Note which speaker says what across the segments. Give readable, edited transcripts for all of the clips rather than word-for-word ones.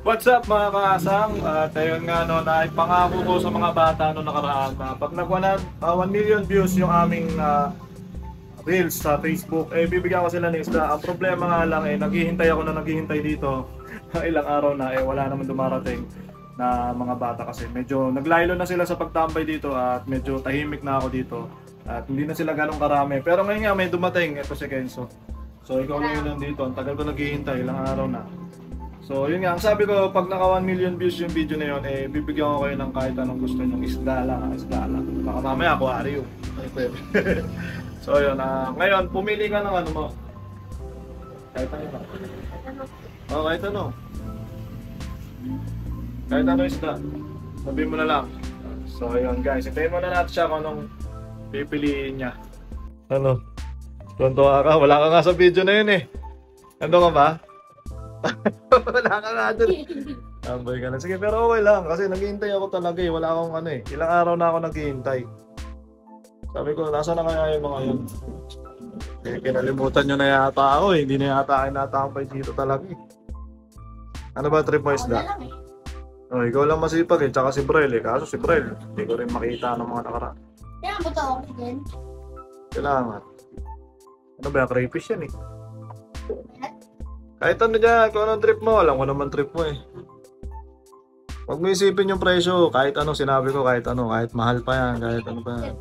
Speaker 1: What's up mga kaasang? At ayun nga no, naipangako ko sa mga bata no nakaraan na pag nag 1 million views yung aming reels sa Facebook, eh bibigyan ko sila ng isda. Ang problema nga lang eh, naghihintay ako na naghihintay dito ilang araw na eh wala naman dumarating na mga bata kasi medyo naglaylo na sila sa pagtambay dito at medyo tahimik na ako dito at hindi na sila ganong karami. Pero ngayon nga may dumating, ito si Kenzo. So ikaw lang yun nandito, ang tagal ko naghihintay, ilang araw na. So yun nga, ang sabi ko, pag naka 1 million views yung video na yun, eh bibigyan ko kayo ng kahit anong gusto nyo, isda lang. Baka mamaya aquarium. So yun, ngayon, pumili ka ng ano mo. Kahit ano ba? Oo, kahit ano. Kahit ano isda. Sabihin mo na lang. So yun guys, hintayin mo na natin siya kung anong pipiliin niya. Ano? Tuntua ka, wala ka nga sa video na yun eh. Ano ka ba? Wala ka nga dun. Tambay ka na. Sige, pero okay lang. Kasi naghihintay ako talaga eh. Wala akong ano eh. Ilang araw na ako naghihintay. Sabi ko, nasa na kaya yung mga yun? Eh, kinalimutan nyo na yata ako eh. Hindi na yata kinatambay dito talaga eh. Ano ba trip mo isda? Oh, ikaw lang masipag eh. Tsaka si Brel eh. Kaso si Brel, hindi ko rin makita ng mga nakaraan.
Speaker 2: Kailangan ba ito ako din?
Speaker 1: Kailangan. Ano ba? Crayfish yan eh. Kahit ano dyan, kung anong trip mo, alam ko naman trip mo eh. Huwag mo isipin yung presyo, kahit ano sinabi ko, kahit ano, kahit mahal pa yan, kahit ano pa yan.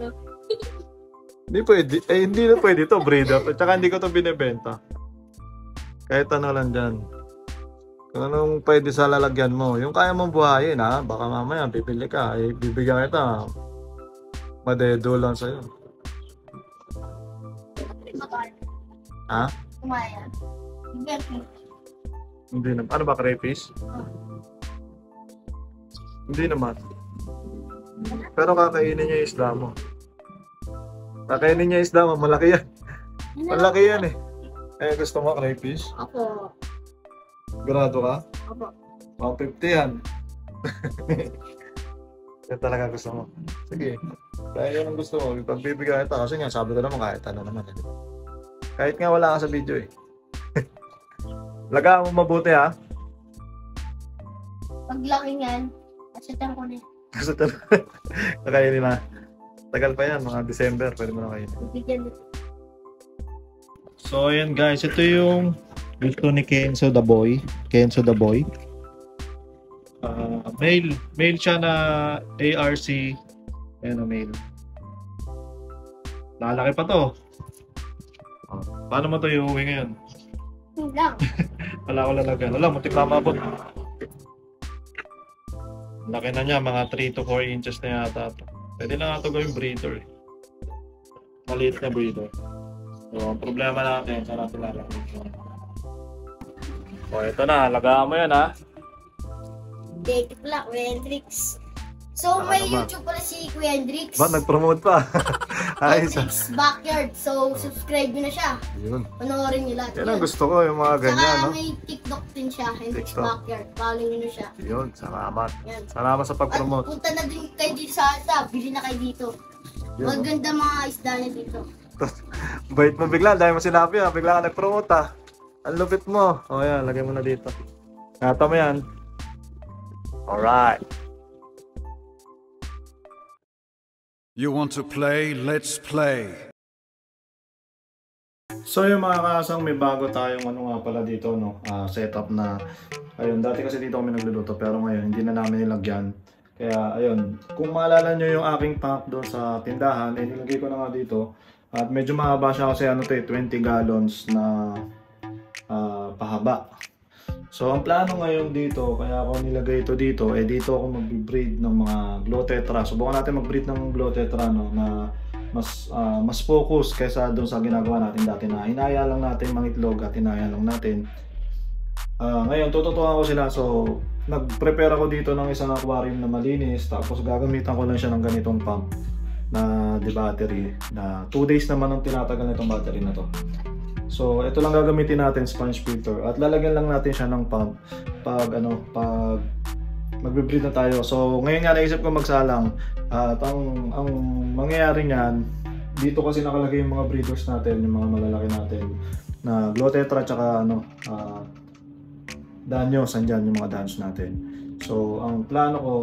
Speaker 1: Hindi pwede, hindi na pwede to breeder, at saka hindi ko to binibenta. Kahit ano lang dyan. Kung anong pwede sa lalagyan mo, yung kaya mong buhayin ha, baka mamaya pipili ka, eh, bibigyan kita, madedo lang sa'yo. Ha?
Speaker 2: Kumaya.
Speaker 1: Hindi naman. Ano ba, crayfish? Hindi naman. Pero kakainin niya yung isda mo. Kakainin niya yung isda mo, malaki yan. Malaki yan eh. Eh, gusto mo crayfish?
Speaker 2: Ako.
Speaker 1: Grado ka?
Speaker 2: Ako.
Speaker 1: 150 yan. Yan talaga gusto mo. Sige. Kaya yan ang gusto mo. Pagbibigyan ito. Kasi nga, sabi ko naman kahit ano naman. Eh. Kahit nga wala ka sa video eh. Laga mo mabuti ha.
Speaker 2: Paglaki niyan, kasitan ko na.
Speaker 1: Kasi nakainin na. Tagal pa yan, mga December. Pwede mo na kainin.
Speaker 2: Bibigyan nito.
Speaker 1: So ayan guys, ito yung gusto ni Kenzo the Boy. Kenzo the Boy. Mail siya na ARC. Ayan o, mail. Lalaki pa to. Paano mo to iuwi ngayon?
Speaker 2: Hindi lang.
Speaker 1: Wala ko lalagyan. Wala, muntik na mabot. Laki na niya, mga 3 to 4 inches na yata ito. Pwede na nga ito gawing breeder. Maliit na breeder. So, ang problema natin, saan natin lalagyan? O, ito na. Lagaan mo yan ha.
Speaker 2: Date pala, Kuya Hendrix. So, may YouTube pala si Kuya Hendrix.
Speaker 1: Ba, nag-promote pa. Ayos.
Speaker 2: Hendrix Backyard. So, subscribe nyo na siya.
Speaker 1: Yun.
Speaker 2: Panoorin nyo lahat.
Speaker 1: Yan ang gusto ko, yung mga ganyan, no?
Speaker 2: Saka may TikTok din siya, Hendrix
Speaker 1: TikTok.
Speaker 2: Backyard. Follow nyo na siya.
Speaker 1: Yun, salamat.
Speaker 2: Yan.
Speaker 1: Salamat sa
Speaker 2: At
Speaker 1: pag-promote.
Speaker 2: punta na din kayo dito sa Alta. Bili na kayo dito.
Speaker 1: Yun, no?
Speaker 2: Maganda mga isda na dito.
Speaker 1: Bait mo bigla, dahil mo sinabi ha. Bigla ka nag-promote ha. Ang lupit mo. O yan, lagay mo na dito. Kata mo yan. Alright.
Speaker 3: You want to play? Let's play.
Speaker 1: So yung mga kasang, may bago tayong ano nga pala dito, no? Setup na. Ayun, dati kasi dito kami nagluluto pero ngayon hindi na namin nilagyan. Kaya ayun, kung maalala nyo yung aking tank doon sa tindahan, eh nilagay ko na nga dito. At medyo mahaba siya kasi ano to, 20 gallons na pahaba. So ang plano ngayon dito, kaya ako nilagay ito dito, eh dito ako mag-breed ng mga Glotetra. Subukan natin mag-breed ng Glotetra, no, na mas focus kaysa doon sa ginagawa natin dati na hinaya lang natin mga itlog at hinaya lang natin. Ngayon tututukan ko sila, so nag-prepare ako dito ng isang aquarium na malinis, tapos gagamitan ko lang siya ng ganitong pump na battery na 2 days naman ang tinatagal nitong battery na to. So ito lang gagamitin natin, sponge filter, at lalagyan lang natin siya ng pump pag magbe-breed na tayo. So ngayon nga naisip ko magsalang, at ang mangyayari niyan, dito kasi nakalagay yung mga breeders natin, yung mga malalaki natin na Glotetra tsaka danyos, andyan yung mga danyos natin. So ang plano ko,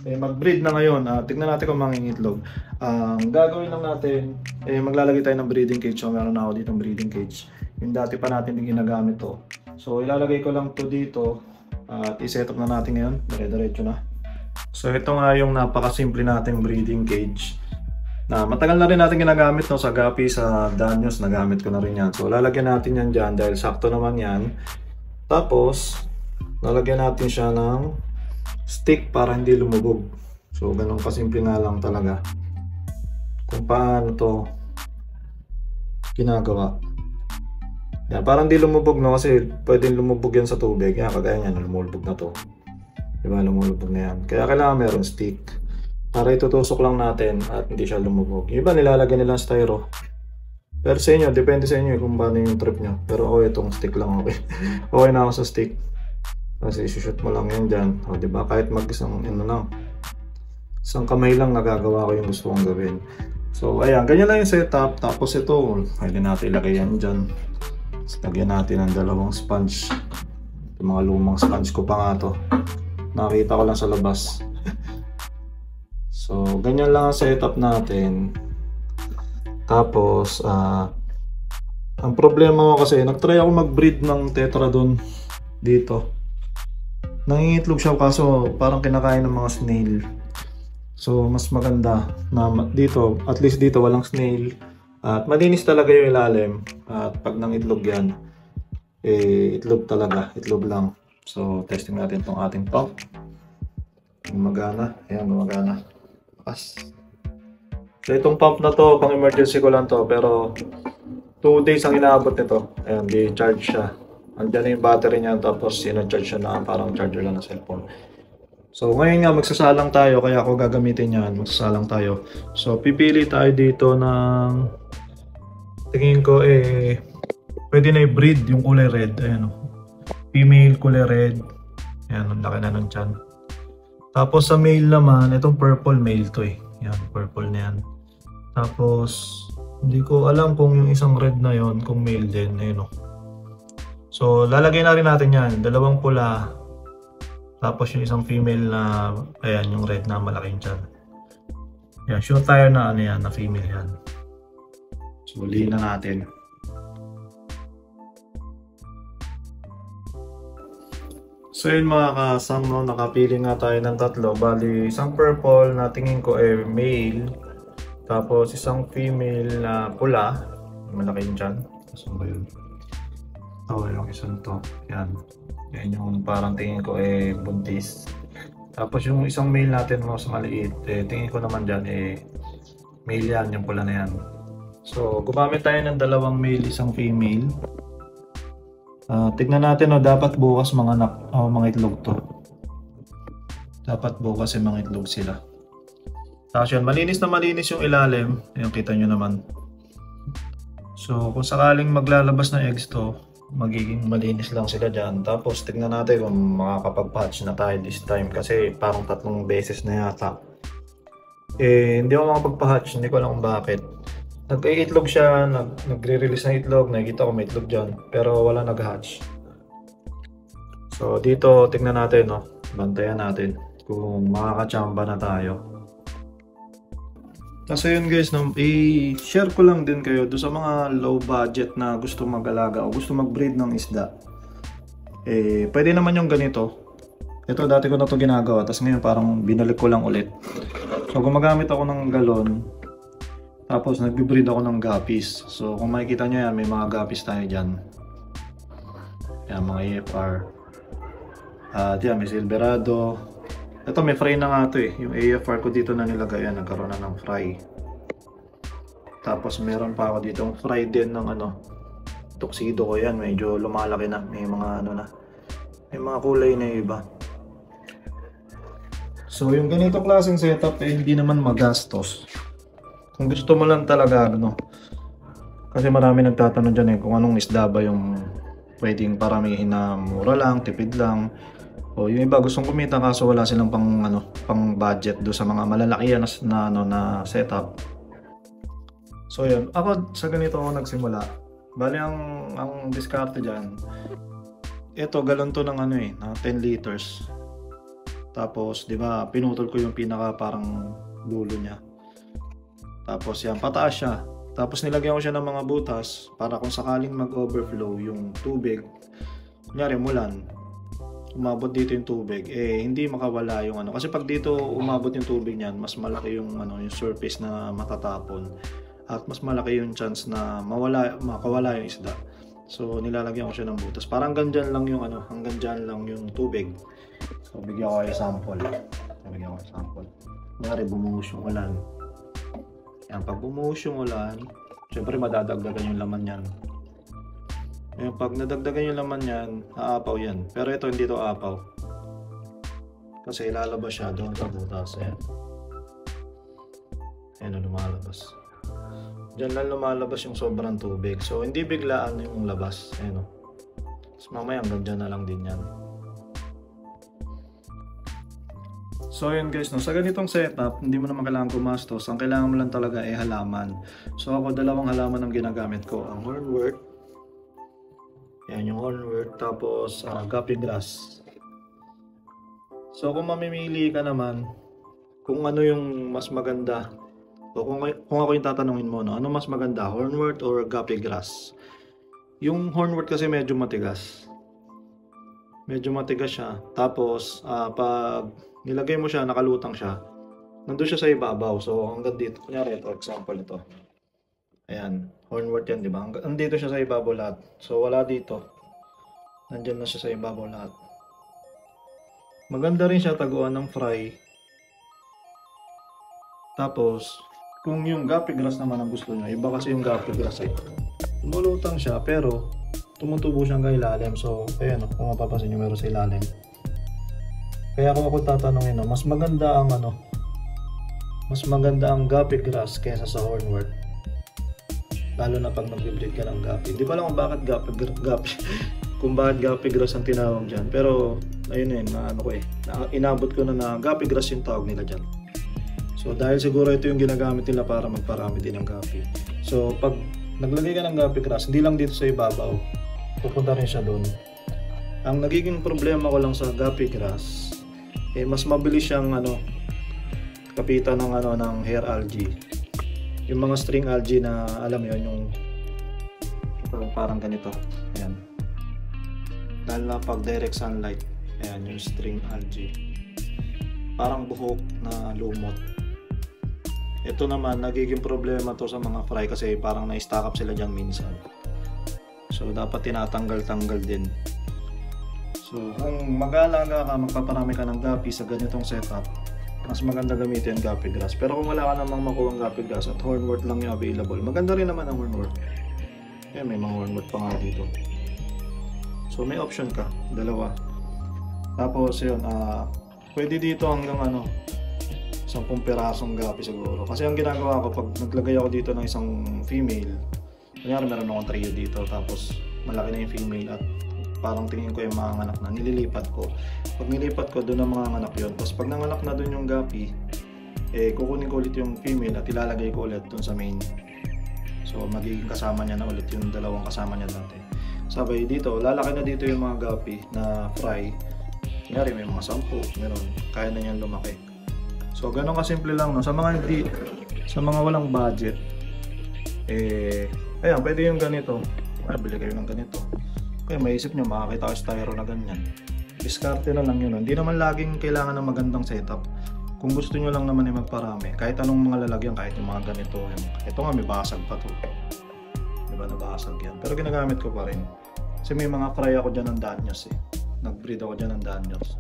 Speaker 1: mag-breed na ngayon. Tignan natin kung mangingitlog. Ang gagawin lang natin, maglalagay tayo ng breeding cage. So meron na ako ditong breeding cage. Yung dati pa natin din ginagamit to. So ilalagay ko lang to dito at i-set up na natin ngayon. Dire-diretso na. So ito nga yung napakasimple nating breeding cage. Na matagal na rin natin ginagamit, no, sa gapi, sa danyos, nagamit ko na rin yan. So lalagyan natin yan dyan dahil sakto naman yan. Tapos lalagyan natin siya ng stick para hindi lumubog. So ganun kasimple nga lang talaga kung paano to ginagawa. Yan, parang hindi lumubog, no, kasi pwedeng lumubog yan sa tubig. Yan, kagaya yan, lumulubog na to. Diba, lumulubog na yan. Kaya kailangan meron stick para itutusok lang natin at hindi siya lumubog. Yung iba nilalagyan nila styro. Pero sa inyo, depende sa inyo kung paano yung trip nyo. Pero ako itong stick lang, okay. Okay na ako sa stick. Kasi isushoot mo lang yan dyan. O, diba? Kahit mag-isang isang kamay lang nagagawa ko yung gusto kong gawin. So ayan, ganyan lang yung setup. Tapos ito, pwede natin ilagay yan dyan. Lagyan natin ng dalawang sponge. Yung mga lumang sponge ko pa nga to. Nakita ko lang sa labas. So ganyan lang ang setup natin. Tapos ang problema ko kasi nagtry ako mag-breed ng tetradon dito. Nangingitlog siya kaso parang kinakain ng mga snail. So mas maganda na dito, at least dito walang snail. At malinis talaga yung ilalim. At pag nangitlog yan, itlog talaga, itlog lang. So testing natin tong ating pump. Gumagana, ayan, gumagana. Pas. So itong pump na to, pang emergency ko lang to, pero 2 days ang inaabot nito. Ayan, di-charge siya. Andiyan na yung battery niya, tapos sina-charge siya na parang charger lang ng cellphone. So ngayon nga magsasalang tayo, kaya ako gagamitin yan, magsasalang tayo. So pipili tayo dito ng, tingin ko pwede na i-breed yung kulay red. Ayan, female kulay red. Ayan, ang laki na ng tiyan. Tapos sa male naman, itong purple male to Ayan, purple na yan. Tapos hindi ko alam kung yung isang red na yon kung male din. Ayan, so lalagay na rin natin yan, dalawang pula. Tapos yung isang female na, ayan, yung red na malaking tiyan. Yan, sure tayo na ano yan, na female yan. So huliin na natin. So yun mga kasang, no, nakapili nga tayo ng tatlo. Bali, isang purple na tingin ko male. Tapos isang female na pula, malaking tiyan. Saan ba yun? Yung isang to. Yan. Yan yung parang tingin ko buntis. Tapos yung isang male natin mas maliit, tingin ko naman dyan male yan, yung pula na yan. So gumamit tayo ng dalawang male, isang female. Tignan natin, dapat bukas mga itlog to. Dapat bukas mga itlog sila. Tapos yun, malinis na malinis yung ilalim. Yung kita nyo naman. So kung sakaling maglalabas ng eggs to, magiging malinis lang sila dyan. Tapos tignan natin kung makakapag-patch na tayo this time. Kasi parang 3 beses na yata. Hindi ako makapag-patch. Hindi ko alam kung bakit. Nag-iitlog siya. Nagre-release ng itlog. Nakikita ko may itlog dyan. Pero wala nag-hatch. So dito tignan natin. Bantayan natin kung makakachamba na tayo. Kasi yun guys, i-share ko lang din kayo doon sa mga low budget na gusto mag-alaga o gusto mag-breed ng isda. Pwede naman yung ganito. Ito dati ko na to ginagawa, tapos ngayon parang binalik ko lang ulit. So gumagamit ako ng galon, tapos nagbe-breed ako ng guppies. So kung makikita nyo yan, may mga guppies tayo dyan. Yan, mga AFR. Diyan, may Silverado. Ito may fry na nga to yung AFR ko dito na nilagay, nagkaroon na ng fry. Tapos meron pa ako dito ng fry din ng tuxedo ko yan, medyo lumalaki na, may mga may mga kulay na iba. So yung ganito klaseng setup hindi naman magastos. Kung gusto mo lang talaga kasi marami nagtatanong dyan kung anong isda ba yung pwedeng paramihin na mura lang, tipid lang. O yung iba gustong kumita kaso wala silang pang budget do sa mga malalaki na setup. So yun, ako sa ganito ako nagsimula. Bali ang diskarte diyan, ito galon to ng ano na 10 liters. Tapos, di ba, pinutol ko yung pinaka parang dulo niya. Tapos yan, pataas siya. Tapos nilagyan ko siya ng mga butas para kung sakaling mag-overflow yung tubig, kunyari mulan, umabot dito yung tubig, hindi makawala yung ano. Kasi pag dito umabot yung tubig niyan, mas malaki yung yung surface na matatapon. At mas malaki yung chance na makawala yung isda. So nilalagyan ko siya ng butas. Parang hanggang dyan lang yung hanggang dyan lang yung tubig. So bigyan ko kayo sample. Kunyari bumuhos yung ulan. Yan, pag bumuhos yung ulan, syempre madadagdagan yung laman yan. Yung pag nadagdagan yung laman yan, aapaw yan. Pero ito hindi to aapaw. Kasi ilalabas siya doon sa butas. Ayan. Ayan, lumalabas. Diyan lang lumalabas yung sobrang tubig. So hindi biglaan yung labas. Ayan. Tapos mamaya hanggang dyan na lang din yan. So yun guys, sa ganitong setup, hindi mo naman kailangan gumastos. Ang kailangan mo lang talaga ay halaman. So ako, dalawang halaman ang ginagamit ko. Ang hornwort. Yan yung hornwort. Tapos guppy grass. So kung mamimili ka naman, kung ano yung mas maganda, o kung ako yung tatanungin mo, ano mas maganda, hornwort or guppy grass? Yung hornwort kasi medyo matigas. Medyo matigas siya. Tapos pag nilagay mo siya, nakalutang siya, nandun siya sa ibabaw. So hanggang dito, kunyari ito, example ito. Ayan, hornwort yan, di ba? Andito siya sa ibabaw lahat. So wala dito. Nandyan na siya sa ibabaw lahat. Maganda rin siya taguan ng fry. Tapos, kung yung guppy grass naman ang gusto nyo, iba kasi yung guppy grass tumulutang siya, pero tumutubo siyang kay ilalim. So, ayan, kung mapapansin nyo, meron sa ilalim. Kaya kung ako tatanungin, mas maganda ang guppy grass kaysa sa hornwort. Lalo na pag nag-breed ka ng guppy. Di ba lang kung bakit guppy grass ang tinawag dyan. Pero, ayun inabot ko na guppy grass yung tawag nila dyan. So, dahil siguro ito yung ginagamit nila para magparami din ng guppy. So, pag naglagay ka ng guppy grass, hindi lang dito sa ibabaw, pupunta rin siya doon. Ang nagiging problema ko lang sa guppy grass, mas mabilis siyang kapitan ng hair algae. Yung mga string algae na alam mo yun, yung parang ganito. Ayan. Dahil na pag direct sunlight, ayan yung string algae. Parang buhok na lumot. Ito naman, nagiging problema to sa mga fry kasi parang na-stack up sila dyan minsan. So dapat tinatanggal-tanggal din. So, kung mag-aalaga ka, magpaparami ka ng guppy sa ganitong setup, mas maganda gamitin yung guppy grass. Pero kung wala ka namang makuha ang guppy grass at hornwort lang yung available, maganda rin naman ang hornwort. Ayan, may mga hornwort pa nga dito. So, may option ka, dalawa. Tapos, yun, pwede dito hanggang 10 pirasong guppy siguro. Kasi ang ginagawa ko, pag naglagay ako dito ng isang female, kunyari meron akong trio dito, tapos malaki na yung female at parang tingin ko yung mga anak na nililipat ko. Pag nilipat ko, doon ang mga anak yun. Tapos pag nanganak na doon yung guppy, kukunin ko ulit yung female at ilalagay ko ulit doon sa main. So magiging kasama niya na ulit yung dalawang kasama niya dati. Sabay dito, lalaki na dito yung mga guppy na fry. Kunyari may mga 10, meron. Kaya na niyan lumaki. So ganun kasimple lang, no? Sa mga walang budget, ayan, pwede yung ganito. Bili kayo ng ganito. Kaya maisip nyo, makakita ka styro na ganyan. Diskarte na lang yun. Hindi naman laging kailangan ng magandang setup. Kung gusto nyo lang naman ay magparami, kahit anong mga lalagyan, kahit yung mga ganito. Ito nga, may basag pa to. Diba, nabasag yan. Pero ginagamit ko pa rin. Kasi may mga fry ako dyan ng danyos Nag-breed ako dyan ng danyos.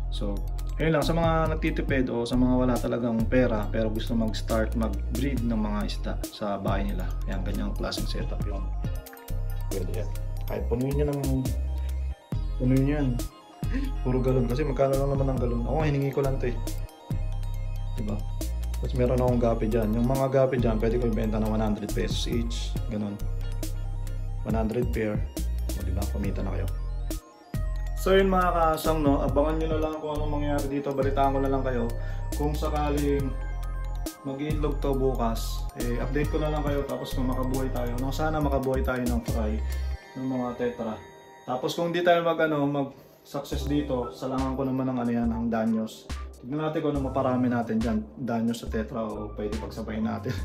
Speaker 1: So, ayun lang. Sa mga nagtitipid o sa mga wala talagang pera, pero gusto mag-start, mag-breed ng mga isda sa bahay nila. Ayan, ganyang klaseng setup yun. Pwede yan. Kahit punuin yan. Puro galon. Kasi magkano lang naman ang galon. Ako, hiningi ko lang ito Diba? Tapos meron akong guppy dyan. Yung mga guppy dyan, pwede ko ibenta ng 100 pesos each. Ganon. 100 pair. O diba? Kumita na kayo. So yun mga kasang, no? Abangan nyo na lang kung anong mangyayari dito. Balitaan ko na lang kayo. Kung sakaling mag-iitlog to bukas, update ko na lang kayo. Tapos kung makabuhay tayo. No? Sana makabuhay tayo ng fry ng mga tetra. Tapos kung di tayo mag success dito, salangan ko naman ng ano yan, ang danyos. Tignan natin kung ano maparami natin dyan, danyos sa tetra o pwede pagsabayin natin.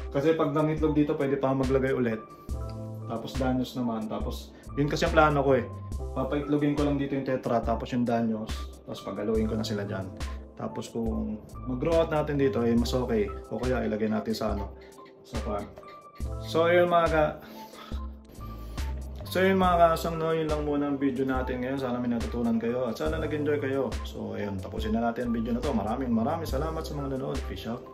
Speaker 1: Kasi pag nangitlog dito, pwede pa maglagay ulit. Tapos danyos naman, tapos yun kasi ang plano ko eh. Papaitlogin ko lang dito yung tetra, tapos yung danyos, tapos pagaluin ko na sila dyan. Tapos kung mag-grow out natin dito, eh mas okay. O kaya ilagay natin sa ano, sa farm. So yun mga kasang, no, yun lang muna ang video natin ngayon. Sana may natutunan kayo at sana nag-enjoy kayo. So ayun, tapusin na natin ang video na to. Maraming salamat sa mga nanood. Peace out.